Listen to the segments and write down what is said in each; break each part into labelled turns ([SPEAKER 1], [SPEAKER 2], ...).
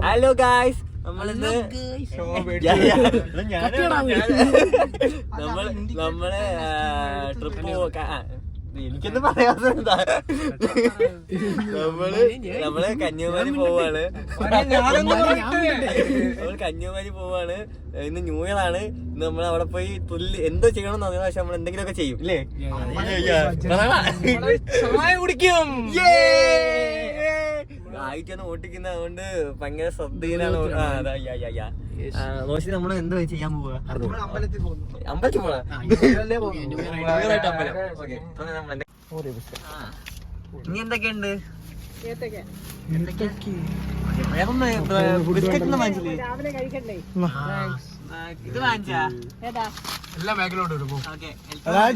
[SPEAKER 1] Hello guys, നമ്മളിന്ന് നമ്മള് trip എനിക്കെന്ത് പറയാത്ത നമ്മള് കന്യാകുമാരി പോവാണ്. നമ്മള് കന്യാകുമാരി പോവാണ്. ഇന്ന് ന്യൂ ഇയർ ആണ്. ഇന്ന് നമ്മൾ അവിടെ പോയി തുല്ല് എന്തോ ചെയ്യണമെന്ന് അറിയാം. പക്ഷെ നമ്മൾ എന്തെങ്കിലുമൊക്കെ ചെയ്യും ഇല്ലേ? കുടിക്കും. ആയിട്ടാണ് ഓട്ടിക്കുന്നത്. അതുകൊണ്ട് ഭയങ്കര ശ്രദ്ധയിലാണ്. റോഷി നമ്മള് എന്താ ചെയ്യാൻ പോവാ? അമ്പലത്തിൽ പോവാ. ഇനി എന്തൊക്കെയുണ്ട്? ബിസ്ക്കറ്റ് ഒന്നും വാങ്ങിച്ചില്ലേ? ഇത് വാങ്ങിച്ചാ എല്ലാ മേഖലയോടും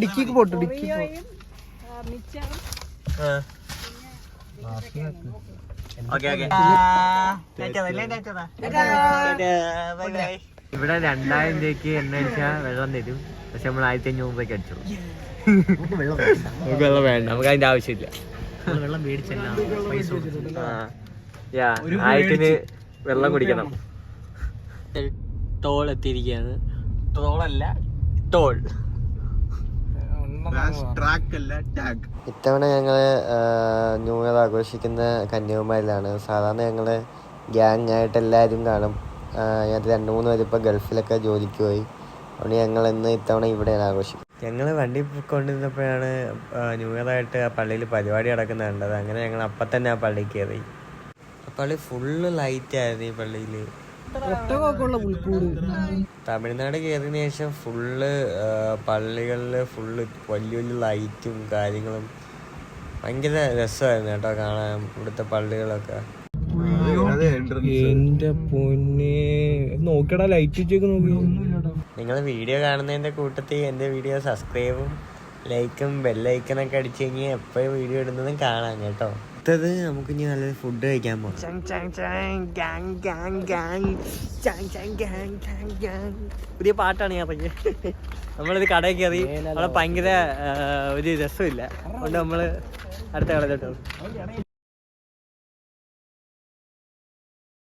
[SPEAKER 1] ഡിക്കിക്ക് പോട്ടു. ഡിക്കി ഇവിടെ 2000 രൂപയ്ക്ക് എണ്ണ അടിച്ചാൽ വെള്ളം തരും. പക്ഷെ നമ്മൾ 1500 രൂപയ്ക്ക് അടിച്ചു. നമുക്ക് വെള്ളം വേണ്ട, നമുക്ക് അതിന്റെ ആവശ്യമില്ല. വെള്ളം മേടിച്ചല്ല, 1000 വെള്ളം കുടിക്കണം. ടോൾ എത്തിയിരിക്കുകയാണ്. ടോളല്ല, ടോൾ. ഇത്തവണ ഞങ്ങള് ന്യൂ ഇയർ ആഘോഷിക്കുന്ന കന്യാകുമാരിയിലാണ്. സാധാരണ ഞങ്ങള് ഗ്യാങ് ആയിട്ട് എല്ലാവരും കാണും. ഞങ്ങൾക്ക് 2-3 പേര് ഇപ്പോൾ ഗൾഫിലൊക്കെ ജോലിക്ക് പോയി. അതുകൊണ്ട് ഞങ്ങൾ ഇന്ന് ഇത്തവണ ഇവിടെയാണ് ആഘോഷിക്കുന്നത്. ഞങ്ങൾ വണ്ടി പോയിക്കൊണ്ടിരുന്നപ്പോഴാണ് ന്യൂ ഇയർ ആയിട്ട് ആ പള്ളിയിൽ പരിപാടി നടക്കുന്നത് കണ്ടത്. അങ്ങനെ ഞങ്ങൾ അപ്പം തന്നെ ആ പള്ളിയിൽ കയറി. ആ പള്ളി ഫുള്ള് ലൈറ്റായിരുന്നു. ഈ പള്ളിയിൽ തമിഴ്നാട് കയറിയതിനു ശേഷം ഫുള്ള് പള്ളികളിൽ ഫുള്ള് വലിയ വലിയ ലൈറ്റും കാര്യങ്ങളും ഭയങ്കര രസമായിരുന്നു കേട്ടോ കാണാൻ ഇവിടുത്തെ പള്ളികളൊക്കെ.
[SPEAKER 2] എന്റെ പൊന്നെ നോക്കടാ, ലൈറ്റ് വെച്ചേക്ക് നോക്കി.
[SPEAKER 1] നിങ്ങൾ വീഡിയോ കാണുന്നതിന്റെ കൂട്ടത്തിൽ എൻ്റെ വീഡിയോ സബ്സ്ക്രൈബും ലൈക്കും ബെല്ലൈക്കനൊക്കെ അടിച്ചു കഴിഞ്ഞാൽ എപ്പോഴും വീഡിയോ ഇടുന്നതും കാണാം കേട്ടോ. അടുത്തത് നമുക്ക് ഇനി നല്ലൊരു ഫുഡ് കഴിക്കാൻ പോകാം. പുതിയ പാട്ടാണ് ഞാൻ പറഞ്ഞത്. നമ്മളൊരു കടയിൽ കയറി. അവിടെ ഭയങ്കര ഒരു രസമില്ല. അതുകൊണ്ട് നമ്മള് അടുത്ത കടയിലോട്ട്